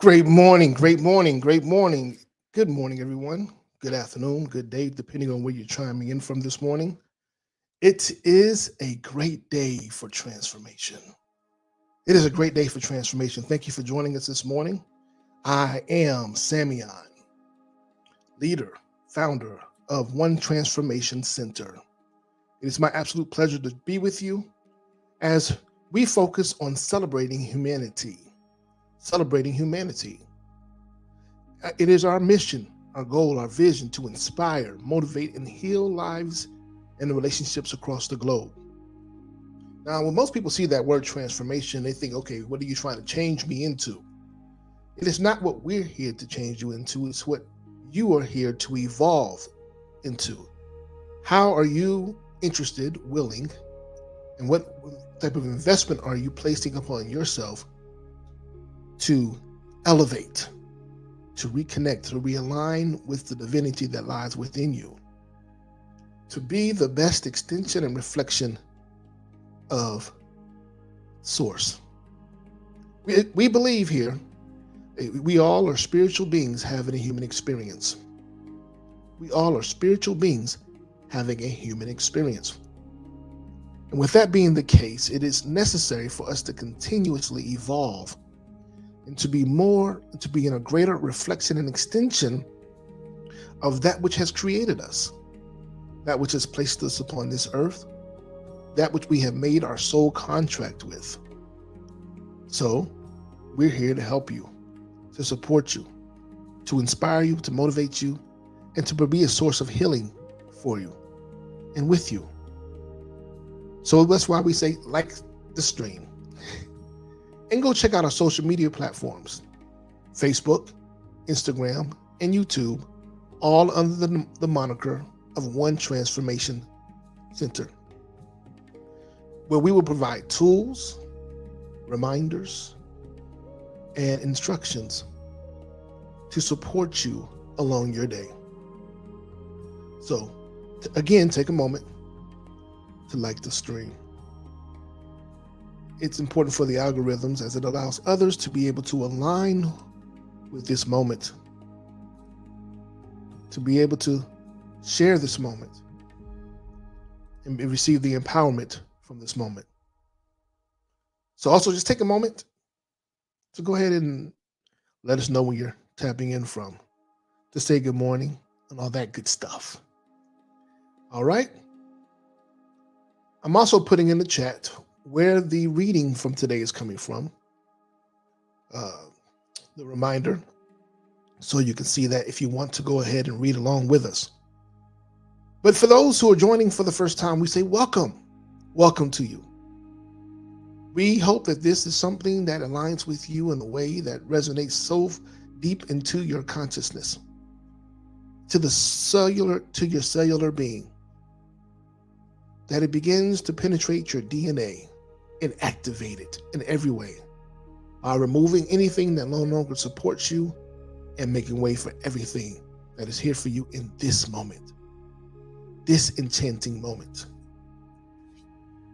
Great morning, great morning, great morning. Good morning, everyone. Good afternoon, good day, depending on where you're chiming in from this morning. It is a great day for transformation. It is a great day for transformation. Thank you for joining us this morning. I am Samion, leader, founder of One Transformation Center. It is my absolute pleasure to be with you as we focus on celebrating humanity. Celebrating humanity. It is our mission, our goal, our vision to inspire, motivate, and heal lives and relationships across the globe. Now, when most people see that word transformation, they think, okay, what are you trying to change me into? It is not what we're here to change you into, it's what you are here to evolve into. How are you interested, willing, and what type of investment are you placing upon yourself to elevate, to reconnect, to realign with the divinity that lies within you, to be the best extension and reflection of Source? We believe here we all are spiritual beings having a human experience. We all are spiritual beings having a human experience. And with that being the case, it is necessary for us to continuously evolve and to be in a greater reflection and extension of that which has created us, that which has placed us upon this earth, that which we have made our soul contract with. So we're here to help you, to support you, to inspire you, to motivate you, and to be a source of healing for you and with you. So that's why we say, like the stream. And go check out our social media platforms, Facebook, Instagram, and YouTube, all under the moniker of One Transformation Center, where we will provide tools, reminders, and instructions to support you along your day. So, again, take a moment to like the stream. It's important for the algorithms as it allows others to be able to align with this moment, to be able to share this moment and receive the empowerment from this moment. So also just take a moment to go ahead and let us know where you're tapping in from, to say good morning and all that good stuff. All right. I'm also putting in the chat where the reading from today is coming from, the reminder, so you can see that if you want to go ahead and read along with us. But for those who are joining for the first time, we say welcome. Welcome to you. We hope that this is something that aligns with you in a way that resonates so deep into your consciousness, to your cellular being, that it begins to penetrate your DNA and activate it in every way by removing anything that no longer supports you and making way for everything that is here for you in this moment, this enchanting moment.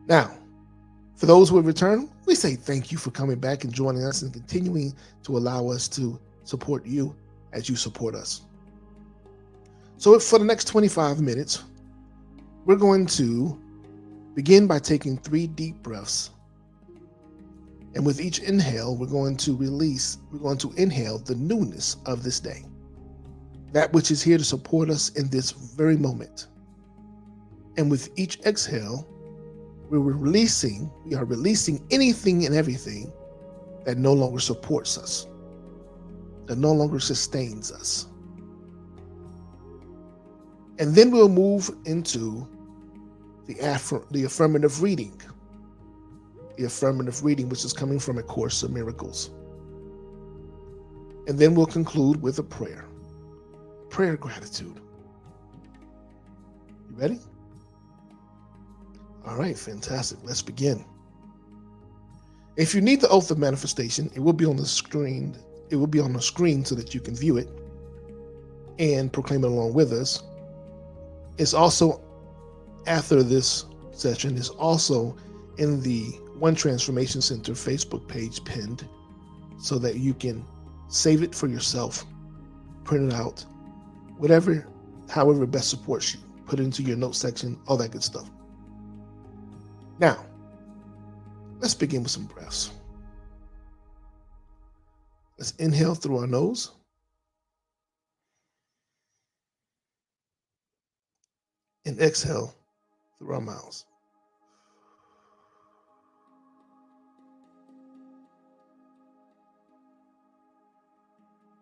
Now, for those who have returned, we say thank you for coming back and joining us and continuing to allow us to support you as you support us. So for the next 25 minutes, we're going to begin by taking 3 deep breaths. And with each inhale, we're going to inhale the newness of this day, that which is here to support us in this very moment. And with each exhale, we are releasing anything and everything that no longer supports us, that no longer sustains us. And then we'll move into the affirmative reading. The affirmative reading, which is coming from A Course of Miracles. And then we'll conclude with a prayer gratitude. You ready? All right, fantastic. Let's begin. If you need the oath of manifestation, it will be on the screen. It will be on the screen so that you can view it and proclaim it along with us. It's also, after this session, is also in the One Transformation Center Facebook page pinned so that you can Save it for yourself. Print it out. Whatever, however best supports you. Put it into your notes section, all that good stuff. Now, let's begin with some breaths. Let's inhale through our nose. And exhale through our mouths.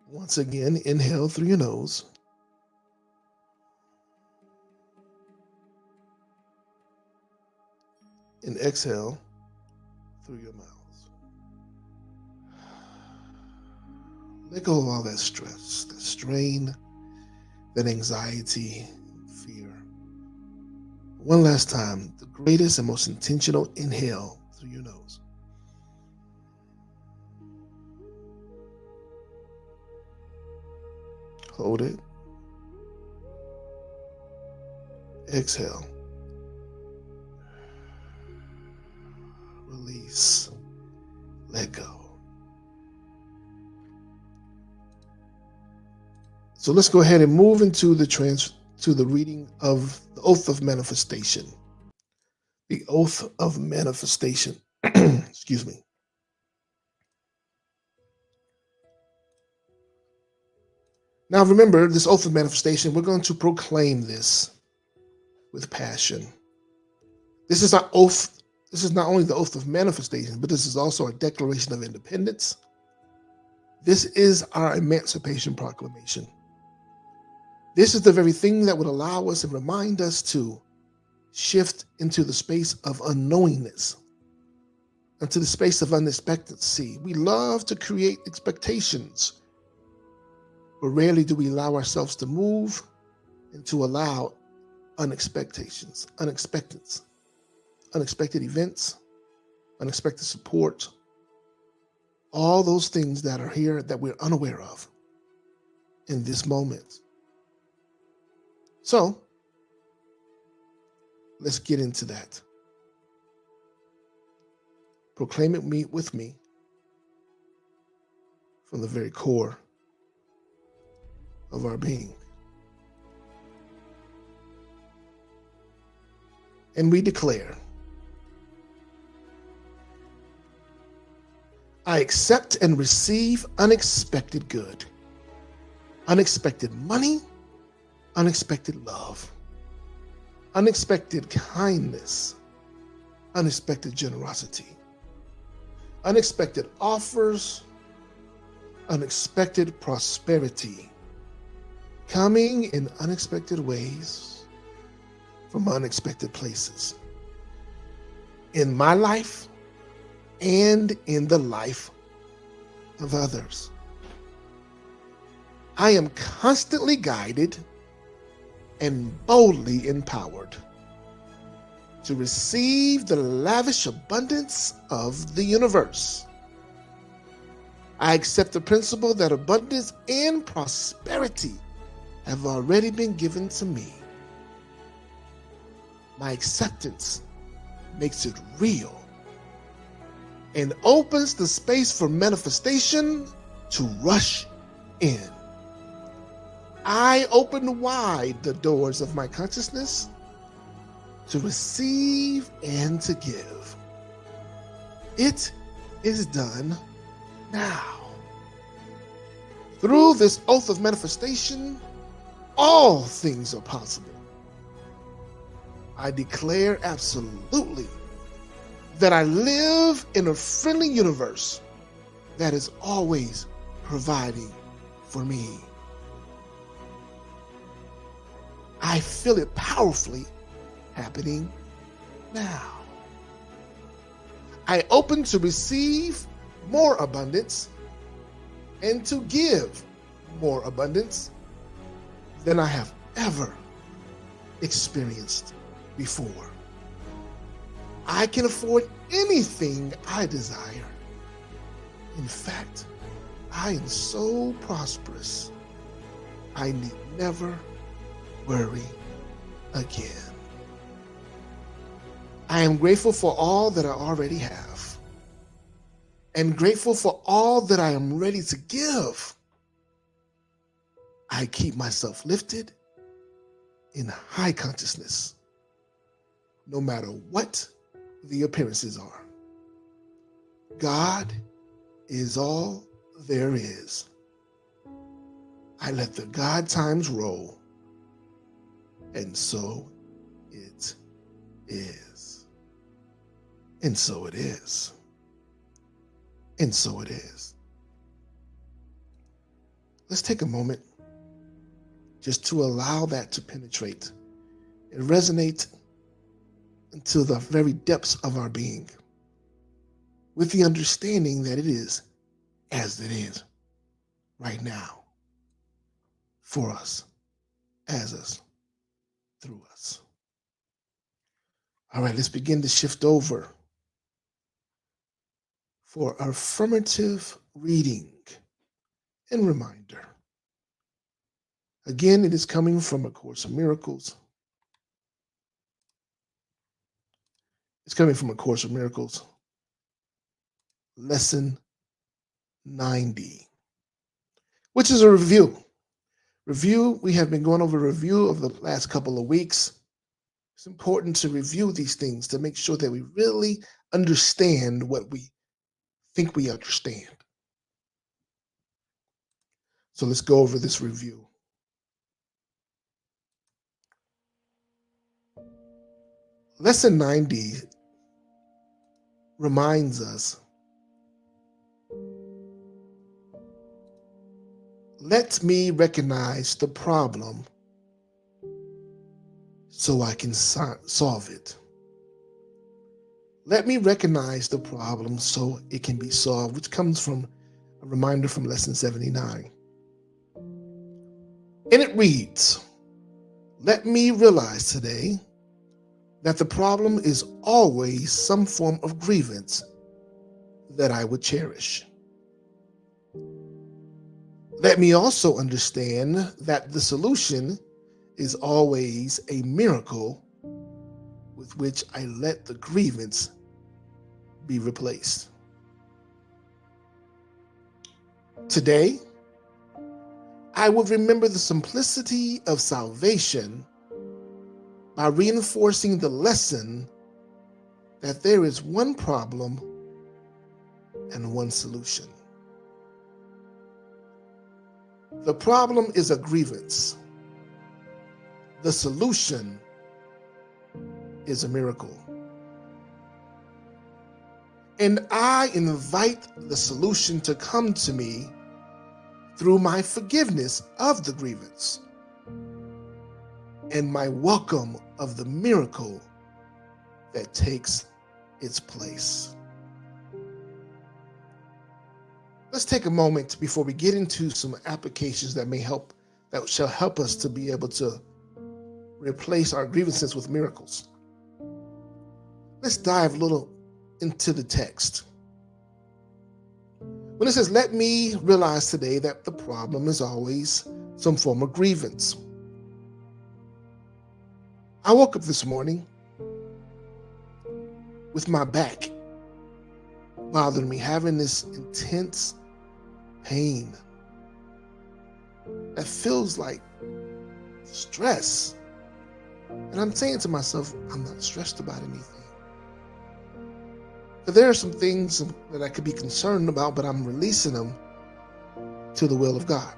Once again, inhale through your nose. And exhale through your mouths. Let go of all that stress, that strain, that anxiety, fear. One last time, the greatest and most intentional inhale through your nose. Hold it. Exhale. Release. Let go. So let's go ahead and move into the reading of the Oath of Manifestation. The Oath of Manifestation. Excuse me. Now remember, this Oath of Manifestation, we're going to proclaim this with passion. This is our oath. This is not only the Oath of Manifestation, but this is also a Declaration of Independence. This is our Emancipation Proclamation. This is the very thing that would allow us and remind us to shift into the space of unknowingness, into the space of unexpectancy. We love to create expectations, but rarely do we allow ourselves to move and to allow unexpected events, unexpected support, all those things that are here that we're unaware of in this moment. So let's get into that. Proclaim it with me from the very core of our being. And we declare, I accept and receive unexpected good, unexpected money, unexpected love, unexpected kindness, unexpected generosity, unexpected offers, unexpected prosperity, coming in unexpected ways from unexpected places, in my life and in the life of others. I am constantly guided and boldly empowered to receive the lavish abundance of the universe. I accept the principle that abundance and prosperity have already been given to me. My acceptance makes it real and opens the space for manifestation to rush in. I open wide the doors of my consciousness to receive and to give. It is done now. Through this oath of manifestation, all things are possible. I declare absolutely that I live in a friendly universe that is always providing for me. I feel it powerfully happening now. I open to receive more abundance and to give more abundance than I have ever experienced before. I can afford anything I desire. In fact, I am so prosperous, I need never worry again. I am grateful for all that I already have. and grateful for all that I am ready to give. I keep myself lifted in high consciousness, no matter what the appearances are. God is all there is. I let the God times roll, and so it is. And so it is. And so it is. Let's take a moment just to allow that to penetrate and resonate into the very depths of our being, with the understanding that it is as it is right now, for us, as us, through us. All right, let's begin to shift over for our affirmative reading and reminder. Again, it is coming from A Course in Miracles. It's coming from A Course in Miracles, lesson 90, which is a review. We have been going over a review of the last couple of weeks. It's important to review these things to make sure that we really understand what we think we understand. So let's go over this review. Lesson 90 reminds us, let me recognize the problem so I can solve it. Let me recognize the problem so it can be solved, which comes from a reminder from lesson 79. And it reads, let me realize today that the problem is always some form of grievance that I would cherish. Let me also understand that the solution is always a miracle with which I let the grievance be replaced. Today, I will remember the simplicity of salvation by reinforcing the lesson that there is one problem and one solution. The problem is a grievance. The solution is a miracle. And I invite the solution to come to me through my forgiveness of the grievance and my welcome of the miracle that takes its place. Let's take a moment before we get into some applications that shall help us to be able to replace our grievances with miracles. Let's dive a little into the text. When it says, let me realize today that the problem is always some form of grievance. I woke up this morning with my back bothering me, having this intense pain that feels like stress. And I'm saying to myself, I'm not stressed about anything. But there are some things that I could be concerned about, but I'm releasing them to the will of God.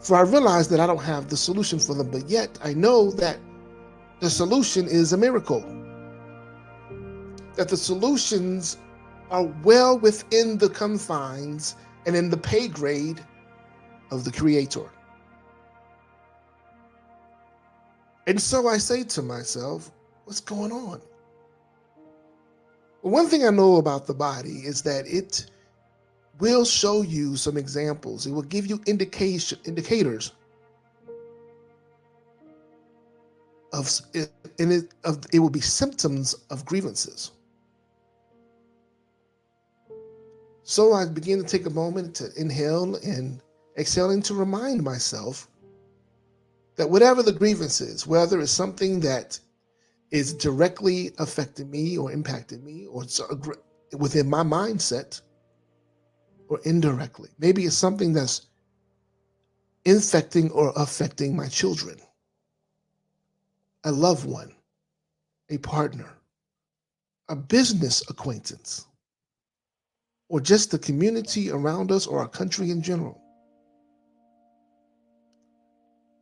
For I realize that I don't have the solution for them, but yet I know that the solution is a miracle. That the solutions are well within the confines and in the pay grade of the Creator. And so I say to myself, what's going on? Well, one thing I know about the body is that it will show you some examples. It will give you indicators of it, and it will be symptoms of grievances. So I begin to take a moment to inhale and exhale and to remind myself that whatever the grievance is, whether it's something that is directly affecting me or impacting me, or it's within my mindset or indirectly. Maybe it's something that's infecting or affecting my children, a loved one, a partner, a business acquaintance, or just the community around us or our country in general.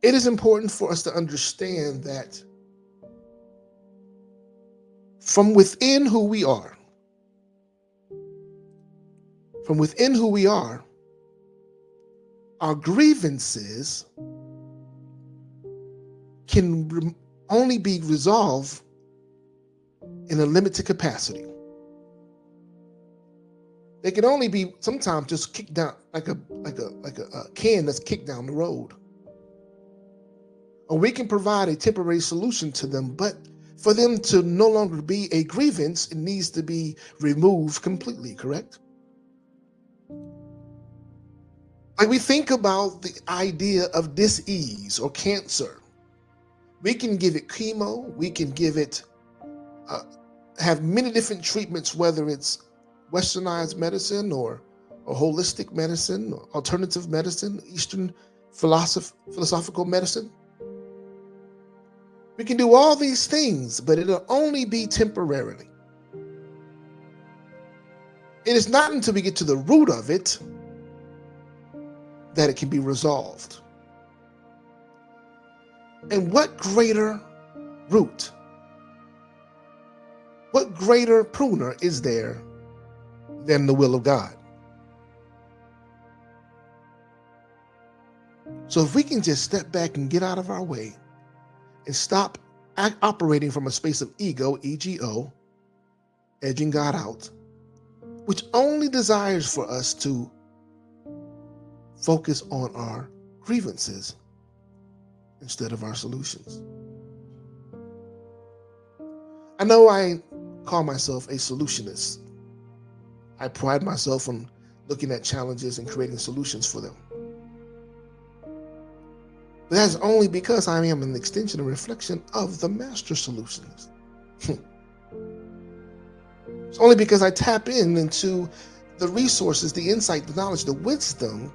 It is important for us to understand that from within who we are, from within who we are, our grievances can only be resolved in a limited capacity. They can only be sometimes just kicked down like a can that's kicked down the road. Or we can provide a temporary solution to them, but for them to no longer be a grievance, it needs to be removed completely, correct? Like we think about the idea of dis-ease or cancer. We can give it chemo, we can give it, have many different treatments, whether it's westernized medicine or holistic medicine, or alternative medicine, Eastern philosophical medicine. We can do all these things, but it'll only be temporarily. It is not until we get to the root of it that it can be resolved. And what greater root, what greater pruner is there than the will of God? So if we can just step back and get out of our way and stop operating from a space of ego, ego, edging God out, which only desires for us to focus on our grievances instead of our solutions. I know I call myself a solutionist. I pride myself on looking at challenges and creating solutions for them. But that's only because I am an extension and reflection of the master solutionist. It's only because I tap into the resources, the insight, the knowledge, the wisdom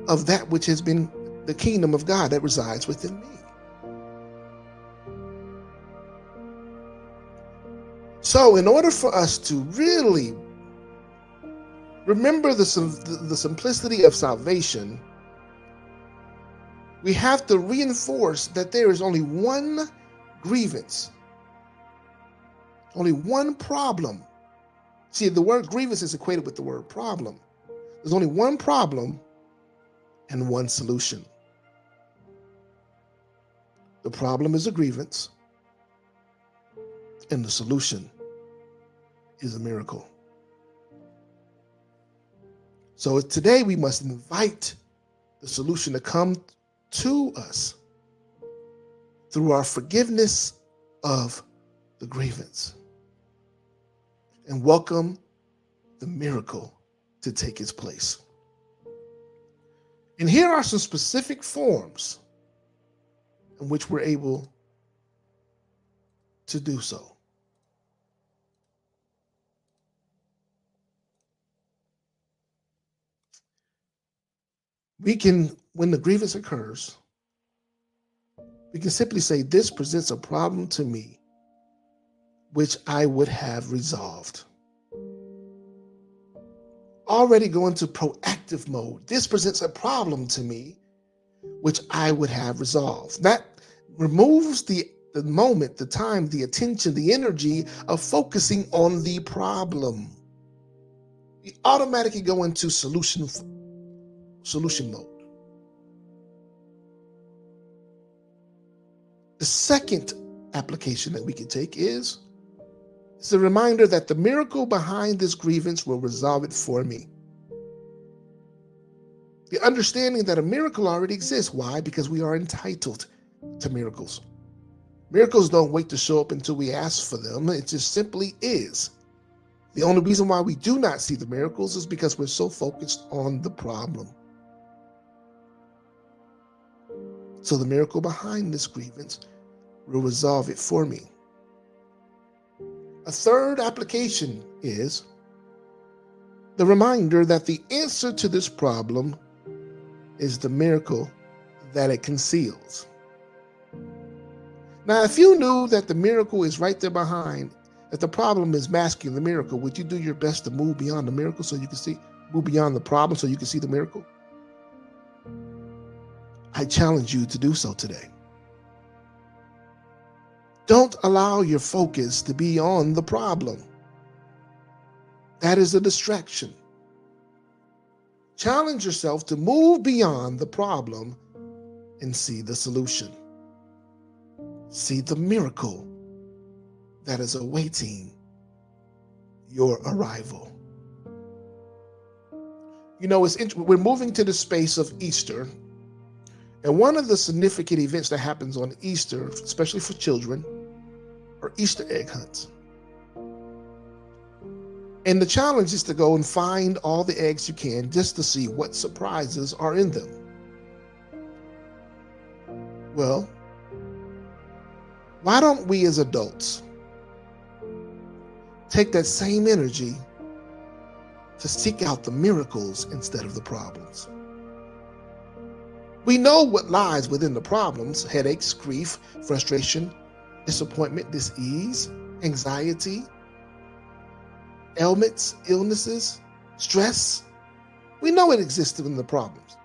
of that which has been the kingdom of God that resides within me. So in order for us to really remember the simplicity of salvation, we have to reinforce that there is only one grievance, only one problem. See, the word grievance is equated with the word problem. There's only one problem and one solution. The problem is a grievance, and the solution is a miracle. So today we must invite the solution to come to us through our forgiveness of the grievance and welcome the miracle to take its place. And here are some specific forms in which we're able to do so. We can, when the grievance occurs, we can simply say, this presents a problem to me, which I would have resolved. Already go into proactive mode. This presents a problem to me, which I would have resolved. That removes the moment, the time, the attention, the energy of focusing on the problem. We automatically go into solution mode. The second application that we can take is it's a reminder that the miracle behind this grievance will resolve it for me. The understanding that a miracle already exists. Why? Because we are entitled to miracles. Miracles don't wait to show up until we ask for them. It just simply is. The only reason why we do not see the miracles is because we're so focused on the problem. So the miracle behind this grievance will resolve it for me. A third application is the reminder that the answer to this problem is the miracle that it conceals. Now, if you knew that the miracle is right there behind, that the problem is masking the miracle, would you do your best to move beyond the miracle so you can see, move beyond the problem so you can see the miracle? I challenge you to do so today. Don't allow your focus to be on the problem. That is a distraction. Challenge yourself to move beyond the problem and see the solution. See the miracle that is awaiting your arrival. You know, we're moving to the space of Easter. And one of the significant events that happens on Easter, especially for children, are Easter egg hunts. And the challenge is to go and find all the eggs you can just to see what surprises are in them. Well, why don't we as adults take that same energy to seek out the miracles instead of the problems? We know what lies within the problems: headaches, grief, frustration, disappointment, dis-ease, anxiety, ailments, illnesses, stress. We know it exists in the problems.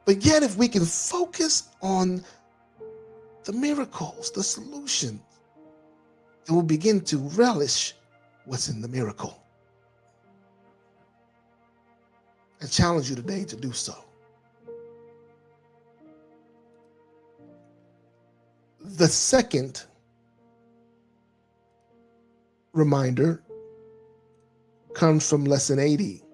But yet, if we can focus on the miracles, the solutions, then we'll begin to relish what's in the miracle. I challenge you today to do so. The second reminder comes from lesson 80.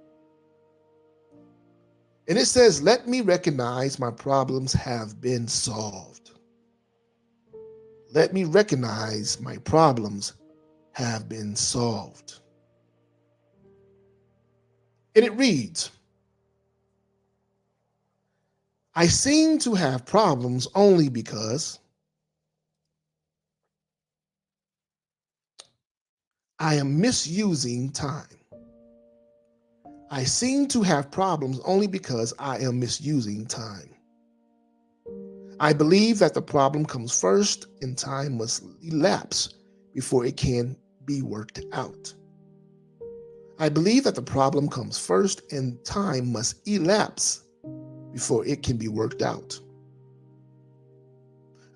And it says, "Let me recognize my problems have been solved." Let me recognize my problems have been solved. And it reads, "I seem to have problems only because I am misusing time. I seem to have problems only because I am misusing time. I believe that the problem comes first and time must elapse before it can be worked out. I believe that the problem comes first and time must elapse before it can be worked out.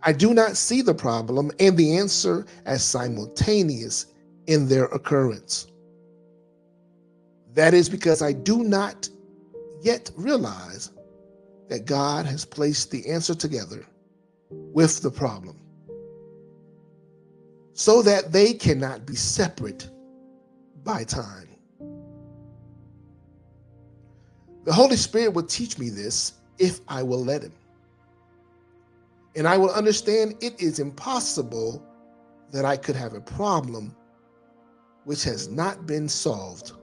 I do not see the problem and the answer as simultaneous in their occurrence. That is because I do not yet realize that God has placed the answer together with the problem so that they cannot be separate by time. The Holy Spirit will teach me this if I will let him. And I will understand it is impossible that I could have a problem which has not been solved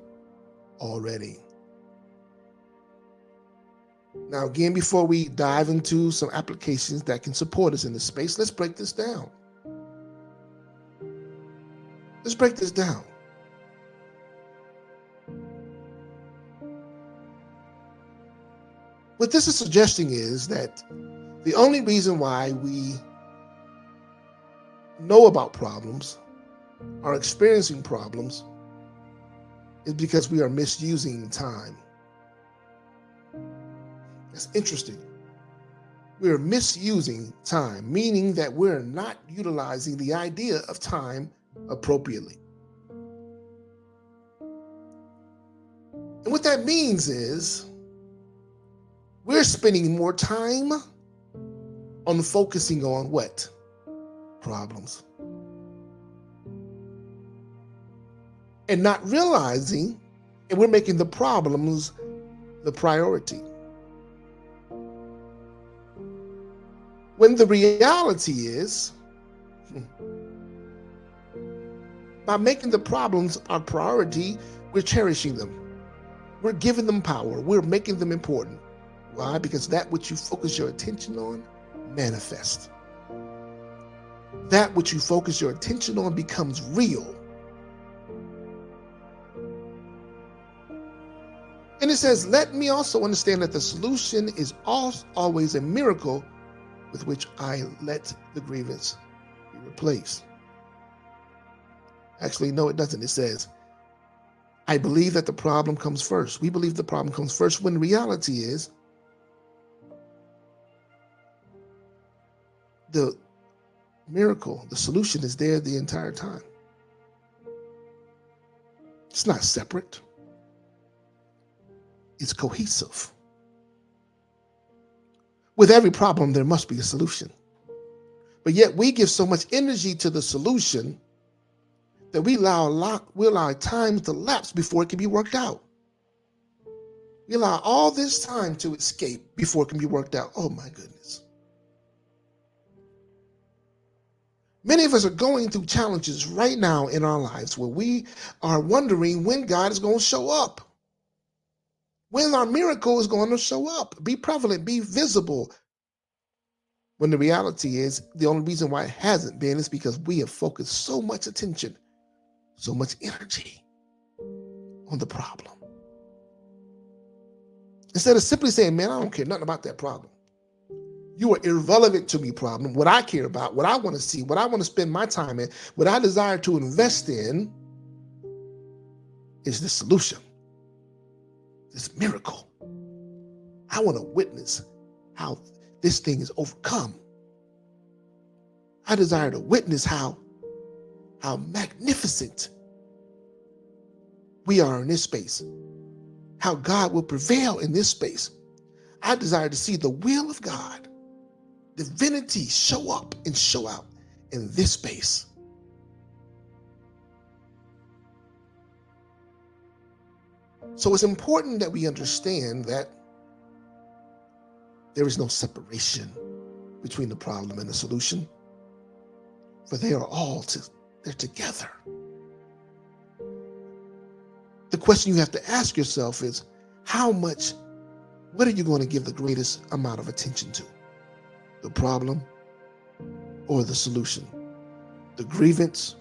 already." Now, again, before we dive into some applications that can support us in this space, let's break this down. Let's break this down. What this is suggesting is that the only reason why we know about problems, are experiencing problems, is because we are misusing time. That's interesting. We are misusing time, meaning that we're not utilizing the idea of time appropriately. And what that means is we're spending more time on focusing on what? Problems. And not realizing, and we're making the problems the priority. When the reality is, by making the problems our priority, we're cherishing them. We're giving them power. We're making them important. Why? Because that which you focus your attention on manifests. that which you focus your attention on becomes real. And it says, let me also understand that the solution is always a miracle with which I let the grievance be replaced. Actually, no, it doesn't. It says, I believe that the problem comes first. We believe the problem comes first when reality is the miracle, the solution is there the entire time. It's not separate. It's cohesive. With every problem, there must be a solution. But yet we give so much energy to the solution that we allow time to lapse before it can be worked out. We allow all this time to escape before it can be worked out. Oh my goodness. Many of us are going through challenges right now in our lives where we are wondering when God is going to show up, when our miracle is going to show up, be prevalent, be visible. When the reality is the only reason why it hasn't been is because we have focused so much attention, so much energy on the problem. Instead of simply saying, man, I don't care nothing about that problem. You are irrelevant to me, problem. What I care about, what I want to see, what I want to spend my time in, what I desire to invest in is the solution, this miracle. I want to witness how this thing is overcome. I desire to witness how magnificent we are in this space, how God will prevail in this space. I desire to see the will of God, divinity show up and show out in this space. So it's important that we understand that there is no separation between the problem and the solution, for they are they're together. The question you have to ask yourself is, what are you going to give the greatest amount of attention to? The problem or the solution? The grievance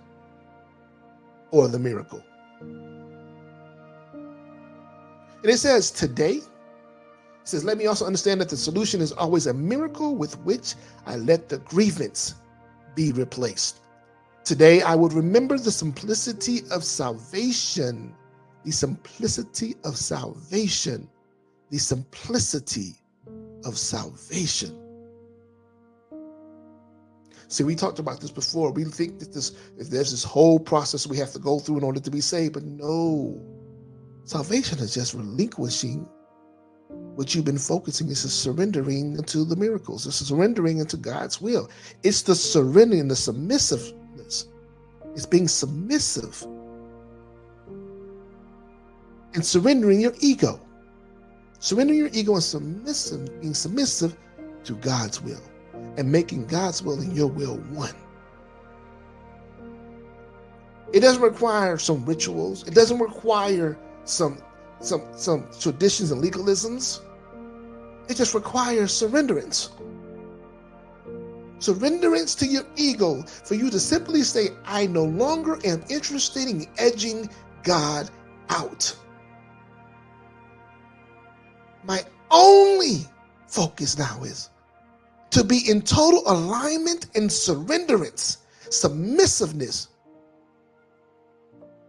or the miracle? And it says today, it says, let me also understand that the solution is always a miracle with which I let the grievance be replaced. Today, I would remember the simplicity of salvation, the simplicity of salvation, the simplicity of salvation. See, we talked about this before. We think that there's this whole process we have to go through in order to be saved, but no. Salvation is just relinquishing what you've been focusing. It's a surrendering into the miracles. It's a surrendering into God's will. It's the surrendering, the submissiveness. It's being submissive and surrendering your ego. Surrendering your ego and being submissive to God's will and making God's will and your will one. It doesn't require some rituals. It doesn't require some traditions and legalisms. It just requires surrenderance. Surrenderance to your ego for you to simply say, I no longer am interested in edging God out. My only focus now is to be in total alignment and surrenderance, submissiveness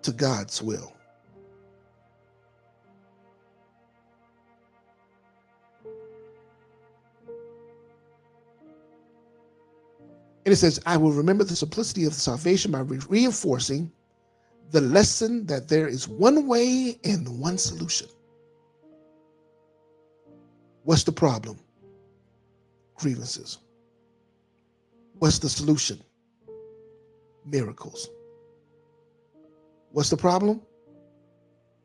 to God's will. And it says, I will remember the simplicity of salvation by reinforcing the lesson that there is one way and one solution. What's the problem? Grievances. What's the solution? Miracles. What's the problem?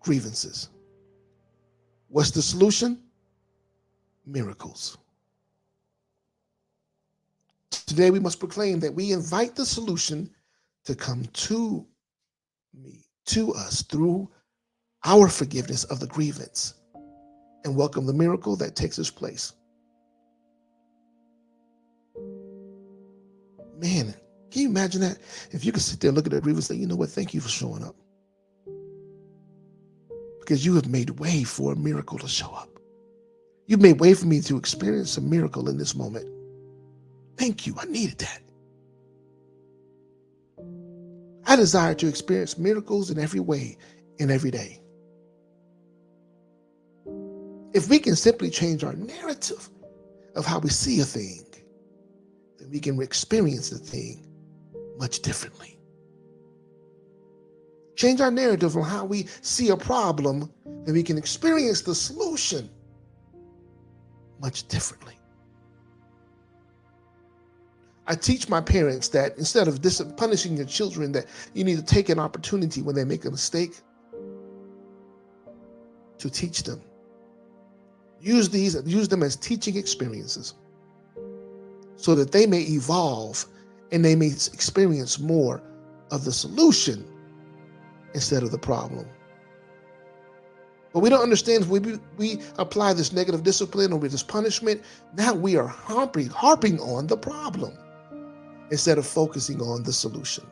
Grievances. What's the solution? Miracles. Today we must proclaim that we invite the solution to come to us through our forgiveness of the grievance and welcome the miracle that takes its place. Man, Can you imagine that? If you could sit there and look at that grief and say, you know what, thank you for showing up. Because you have made way for a miracle to show up. You've made way for me to experience a miracle in this moment. Thank you. I needed that. I desire to experience miracles in every way, in every day. If we can simply change our narrative of how we see a thing, then we can experience the thing much differently. Change our narrative on how we see a problem, then we can experience the solution much differently. I teach my parents that instead of punishing your children, that you need to take an opportunity when they make a mistake to teach them. Use them as teaching experiences so that they may evolve and they may experience more of the solution instead of the problem. But we don't understand, if we apply this negative discipline or this punishment, now we are harping on the problem instead of focusing on the solution.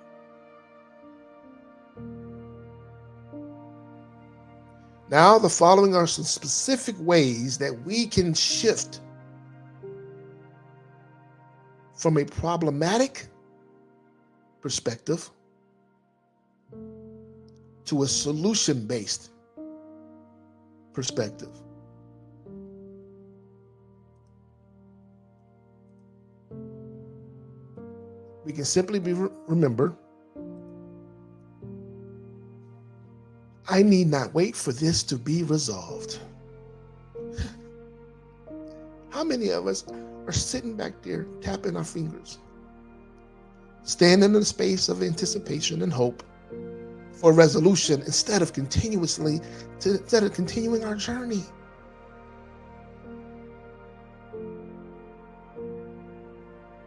Now, the following are some specific ways that we can shift from a problematic perspective to a solution-based perspective. We can simply remember, I need not wait for this to be resolved. How many of us are sitting back there tapping our fingers, standing in the space of anticipation and hope for resolution instead of continuing our journey?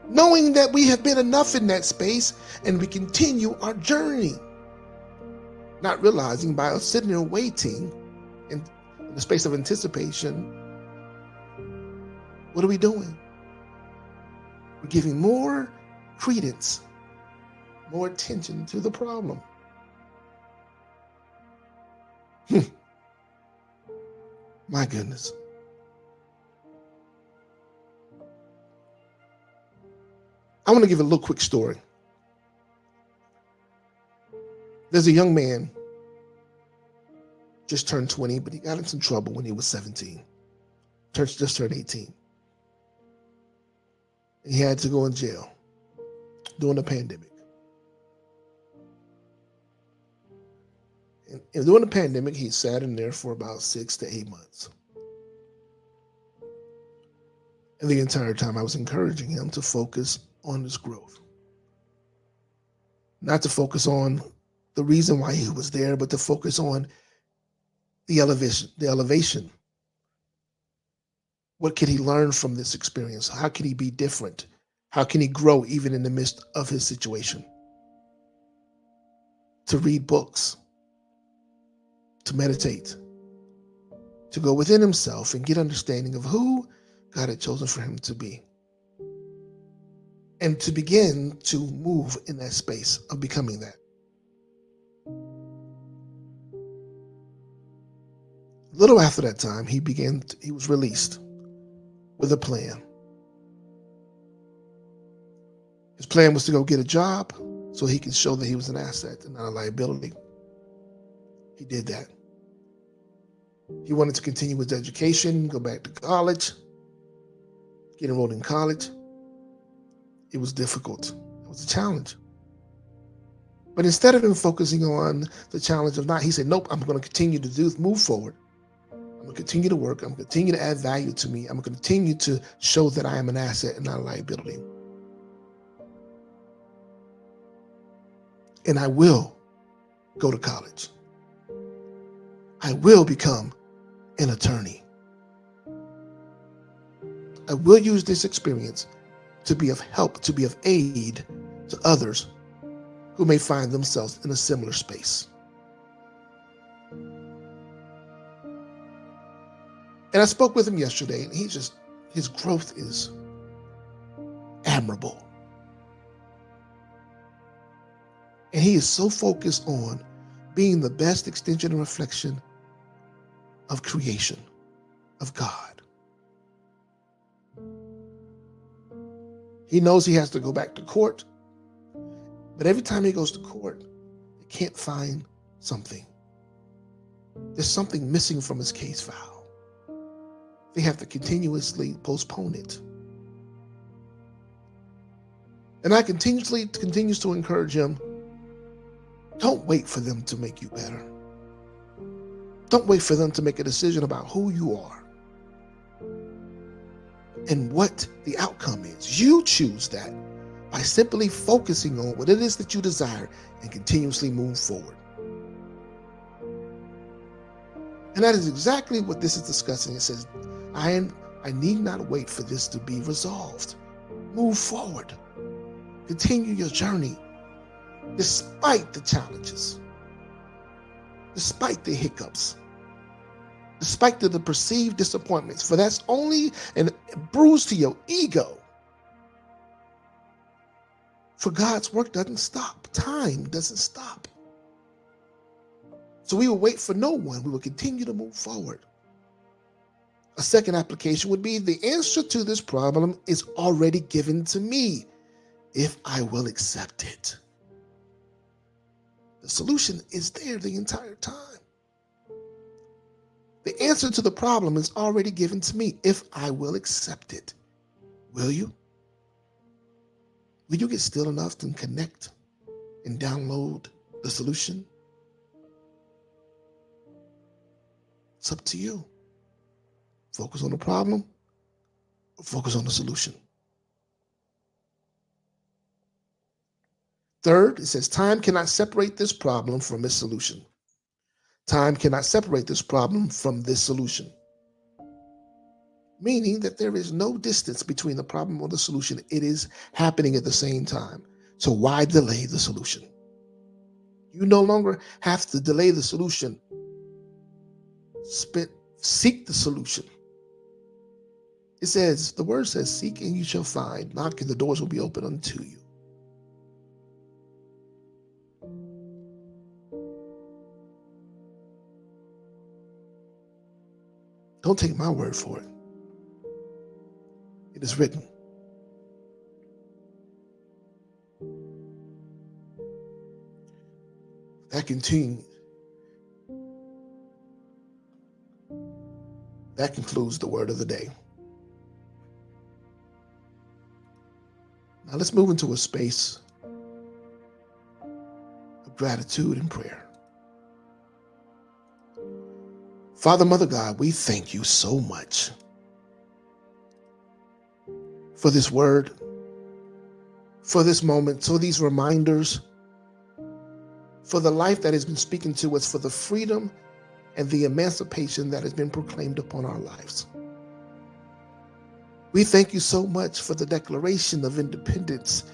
Knowing that we have been enough in that space and we continue our journey. Not realizing by us sitting there waiting in the space of anticipation, what are we doing? We're giving more credence, more attention to the problem. My goodness. I want to give a little quick story. There's a young man, just turned 20, but he got in some trouble when he was 17. Just turned 18. And he had to go in jail during the pandemic. And during the pandemic, he sat in there for about 6 to 8 months. And the entire time I was encouraging him to focus on his growth. Not to focus on the reason why he was there, but to focus on the elevation. What can he learn from this experience? How can he be different? How can he grow even in the midst of his situation? To read books, to meditate, to go within himself and get understanding of who God had chosen for him to be. And to begin to move in that space of becoming that. A little after that time, he was released with a plan. His plan was to go get a job so he could show that he was an asset and not a liability. He did that. He wanted to continue his education, go back to college, get enrolled in college. It was difficult. It was a challenge. But instead of him focusing on the challenge of not, he said, nope, I'm going to continue to move forward. I'm going to continue to work. I'm going to continue to add value to me. I'm going to continue to show that I am an asset and not a liability. And I will go to college. I will become an attorney. I will use this experience to be of help, to be of aid to others who may find themselves in a similar space. And I spoke with him yesterday, and his growth is admirable. And he is so focused on being the best extension and reflection of creation, of God. He knows he has to go back to court, but every time he goes to court, they can't find something. There's something missing from his case file. They have to continuously postpone it. And I continues to encourage him, don't wait for them to make you better. Don't wait for them to make a decision about who you are and what the outcome is. You choose that by simply focusing on what it is that you desire and continuously move forward. And that is exactly what this is discussing. It says, I need not wait for this to be resolved. Move forward. Continue your journey despite the challenges, despite the hiccups, despite the perceived disappointments, for that's only a bruise to your ego. For God's work doesn't stop. Time doesn't stop. So we will wait for no one. We will continue to move forward. A second application would be the answer to this problem is already given to me if I will accept it. The solution is there the entire time. The answer to the problem is already given to me if I will accept it. Will you? Will you get still enough to connect and download the solution? It's up to you. Focus on the problem or focus on the solution. Third, it says time cannot separate this problem from its solution. Time cannot separate this problem from this solution. Meaning that there is no distance between the problem or the solution. It is happening at the same time. So why delay the solution? You no longer have to delay the solution. Seek the solution. It says, the word says, seek and you shall find. Knock and the doors will be open unto you. Don't take my word for it. It is written. That concludes the word of the day. Now let's move into a space of gratitude and prayer. Father, Mother God, we thank you so much for this word, for this moment, for these reminders, for the life that has been speaking to us, for the freedom and the emancipation that has been proclaimed upon our lives. We thank you so much for the declaration of independence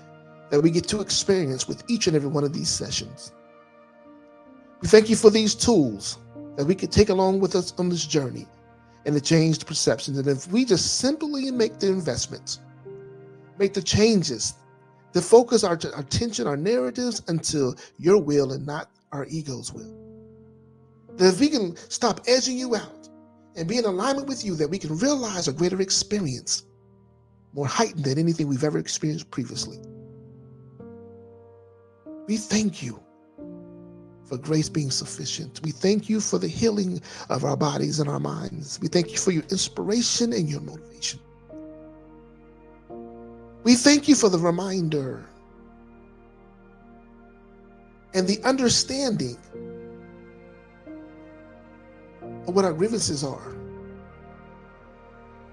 that we get to experience with each and every one of these sessions. We thank you for these tools that we could take along with us on this journey and the changed perceptions. And if we just simply make the investments, make the changes, to focus our attention, our narratives until your will and not our ego's will. That if we can stop edging you out and be in alignment with you, that we can realize a greater experience, more heightened than anything we've ever experienced previously. We thank you for grace being sufficient. We thank you for the healing of our bodies and our minds. We thank you for your inspiration and your motivation. We thank you for the reminder and the understanding of what our grievances are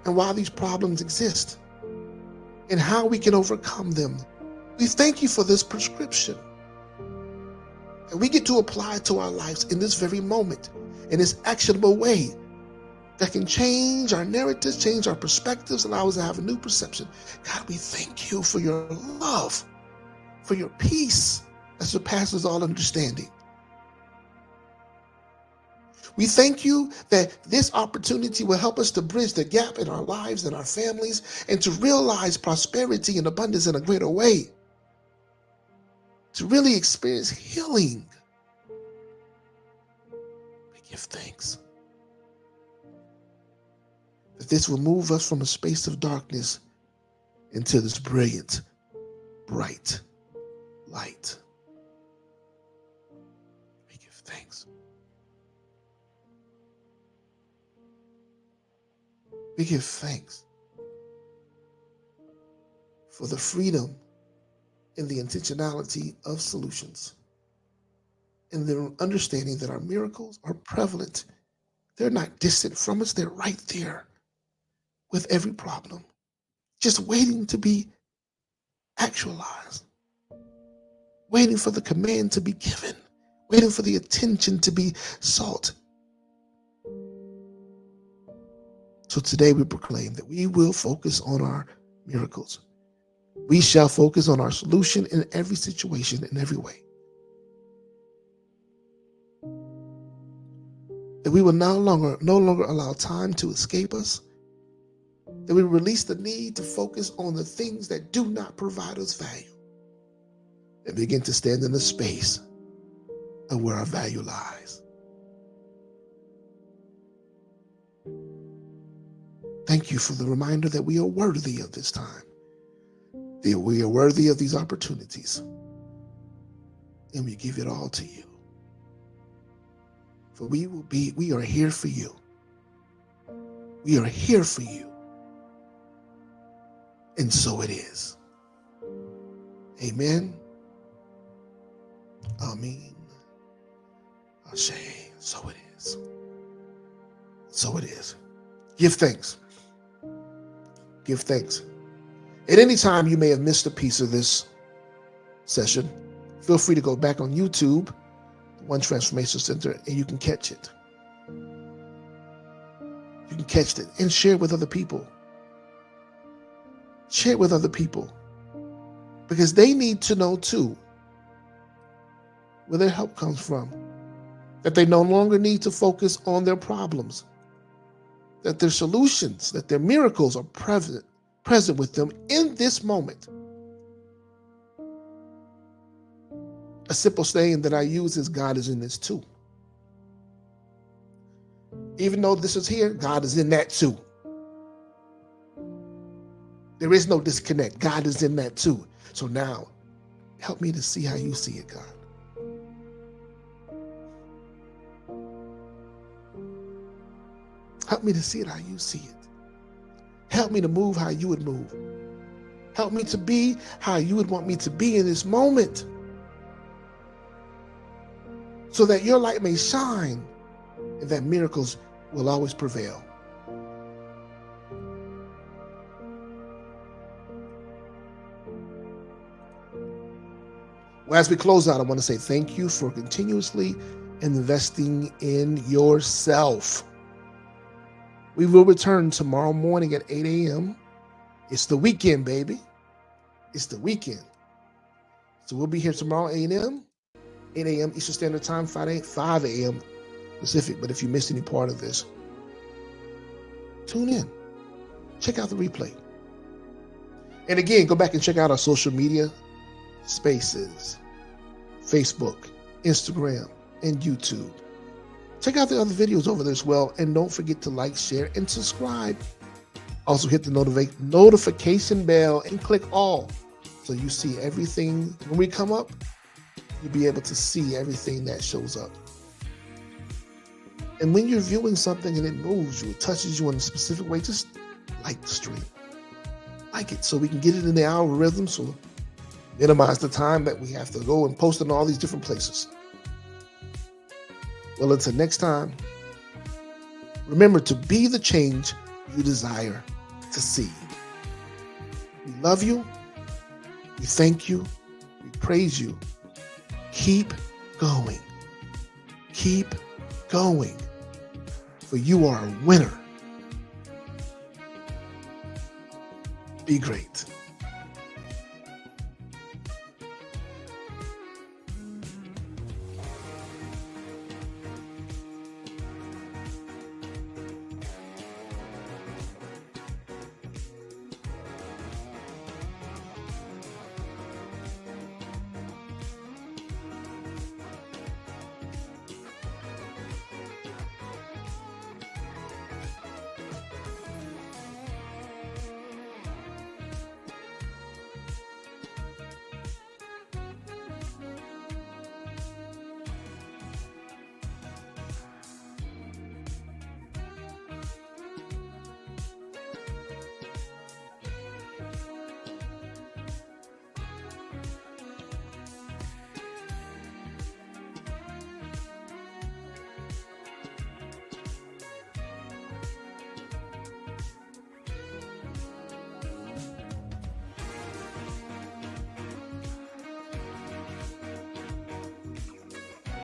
and why these problems exist and how we can overcome them. We thank you for this prescription. And we get to apply it to our lives in this very moment, in this actionable way that can change our narratives, change our perspectives, allow us to have a new perception. God, we thank you for your love, for your peace that surpasses all understanding. We thank you that this opportunity will help us to bridge the gap in our lives and our families and to realize prosperity and abundance in a greater way. to really experience healing, we give thanks that this will move us from a space of darkness into this brilliant, bright light. We give thanks. We give thanks for the freedom and the intentionality of solutions, and the understanding that our miracles are prevalent. They're not distant from us. They're right there with every problem, just waiting to be actualized, waiting for the command to be given, waiting for the attention to be sought. So today we proclaim that we will focus on our miracles. We shall focus on our solution in every situation, in every way. That we will no longer allow time to escape us. That we release the need to focus on the things that do not provide us value, and begin to stand in the space of where our value lies. Thank you for the reminder that we are worthy of this time, that we are worthy of these opportunities, and we give it all to you. For we are here for you. We are here for you. And so it is. Amen. Amen. Ashe. So it is. So it is. Give thanks. Give thanks. At any time you may have missed a piece of this session, feel free to go back on YouTube, the One Transformation Center, and you can catch it. You can catch it and share it with other people. Share it with other people, because they need to know too where their help comes from, that they no longer need to focus on their problems, that their solutions, that their miracles are present with them in this moment. A simple saying that I use is, God is in this too. Even though this is here, God is in that too. There is no disconnect. God is in that too. So now, help me to see how you see it, God. Help me to see it how you see it. Help me to move how you would move. Help me to be how you would want me to be in this moment, so that your light may shine and that miracles will always prevail. Well, as we close out, I want to say thank you for continuously investing in yourself. We will return tomorrow morning at 8 a.m. It's the weekend, baby. It's the weekend. So we'll be here tomorrow, 8 a.m. Eastern Standard Time, 5 a.m. Pacific. But if you missed any part of this, tune in. Check out the replay. And again, go back and check out our social media spaces, Facebook, Instagram, and YouTube. Check out the other videos over there as well. And don't forget to like, share, and subscribe. Also hit the notification bell and click all, so you see everything. When we come up, you'll be able to see everything that shows up. And when you're viewing something and it moves you, it touches you in a specific way, just like the stream. Like it, so we can get it in the algorithm, so minimize the time that we have to go and post in all these different places. Well, until next time, remember to be the change you desire to see. We love you. We thank you. We praise you. Keep going. Keep going. For you are a winner. Be great.